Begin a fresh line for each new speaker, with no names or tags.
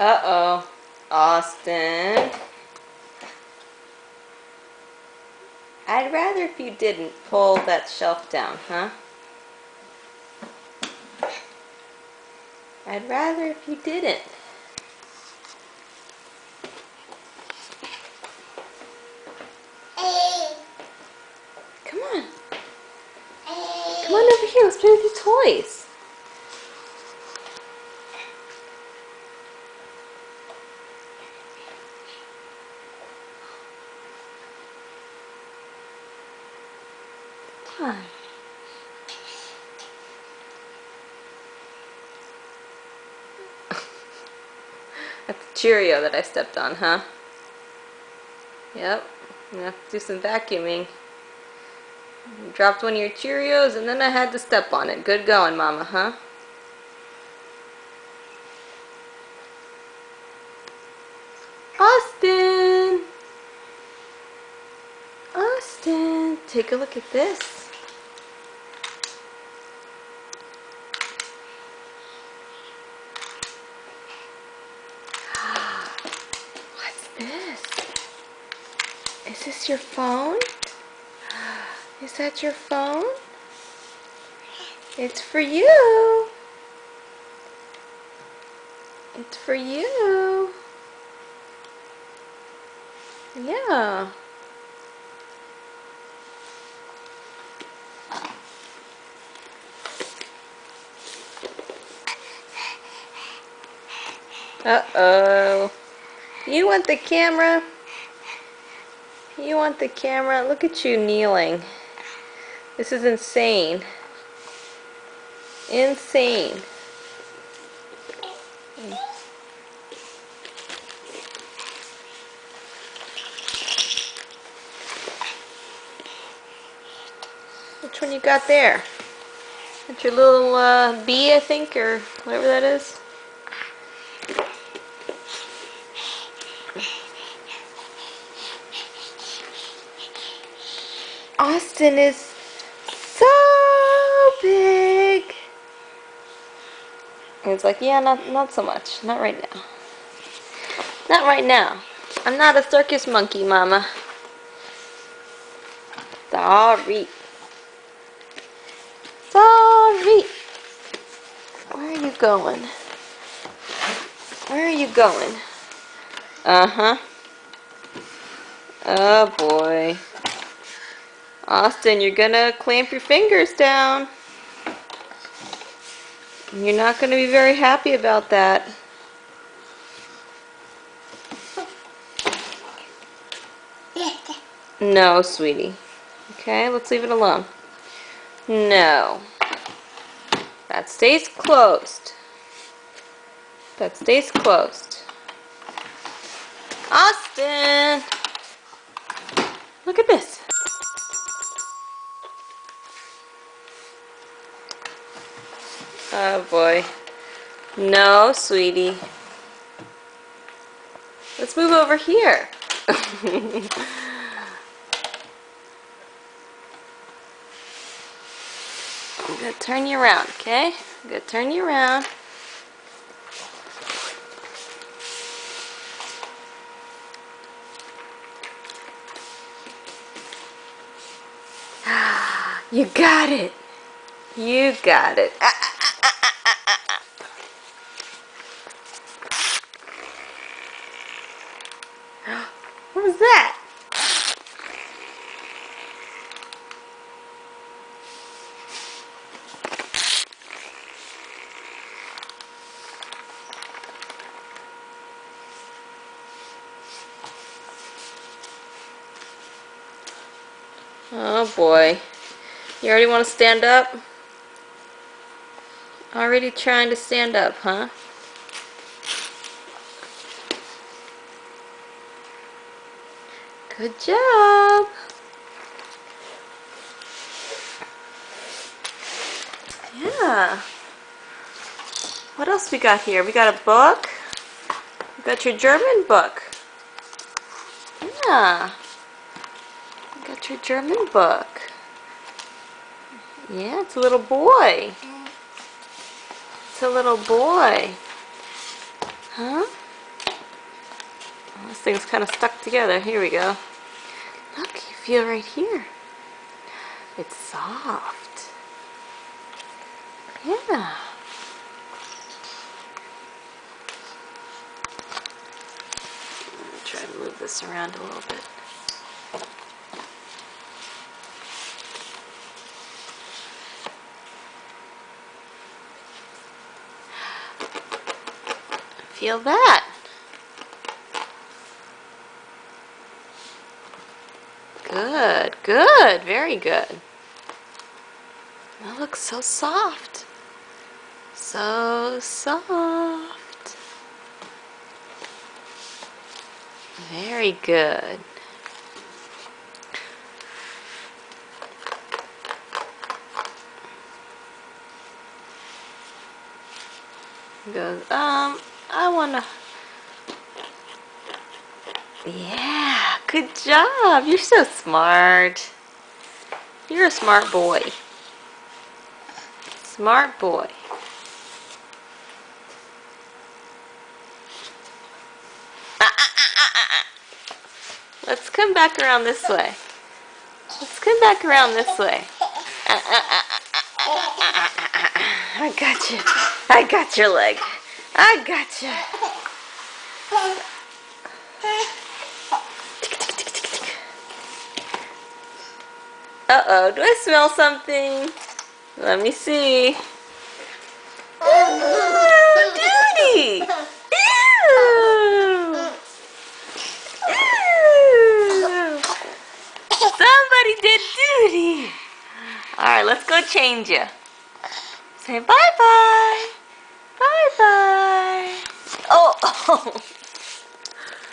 Uh-oh. Austin. I'd rather if you didn't pull that shelf down, huh? I'd rather if you didn't. Come on. Come on over here. Let's play with your toys. Come on. That's a Cheerio that I stepped on, huh? Yep. I'm gonna have to do some vacuuming. You dropped one of your Cheerios and then I had to step on it. Good going, Mama, huh? Austin! Austin! Take a look at this. What's this? Is this your phone? Is that your phone? It's for you. It's for you. Yeah. Uh-oh. You want the camera? You want the camera? Look at you kneeling. This is insane. Insane. Which one you got there? That's your little bee, I think, or whatever that is. Austin is so big. And it's like, yeah, not so much. Not right now. Not right now. I'm not a circus monkey, Mama. Sorry. Sorry. Where are you going? Where are you going? Uh-huh. Oh, boy. Austin, you're gonna clamp your fingers down. You're not gonna be very happy about that. No, sweetie. Okay, let's leave it alone. No. That stays closed. That stays closed. Austin! Look at this. Oh boy. No, sweetie. Let's move over here. I'm gonna turn you around, okay? I'm gonna turn you around. You got it. You got it. What was that? Oh boy. You already want to stand up? Already trying to stand up, huh? Good job. Yeah. What else we got here? We got a book. We got your German book. Yeah. We got your German book. Yeah, it's a little boy. It's a little boy. Huh? This thing's kind of stuck together. Here we go. Look, you feel right here. It's soft. Yeah. Try to move this around a little bit. Feel that. Good, good, very good. That looks so soft. So soft. Very good. He goes, I wanna. Yeah, good job. You're so smart. You're a smart boy. Smart boy. Let's come back around this way. Let's come back around this way. I got you. I got your leg. I got you. Uh-oh, do I smell something? Let me see. Oh, Duty! Ew! Ew! Somebody did duty! Alright, let's go change you. Say bye-bye!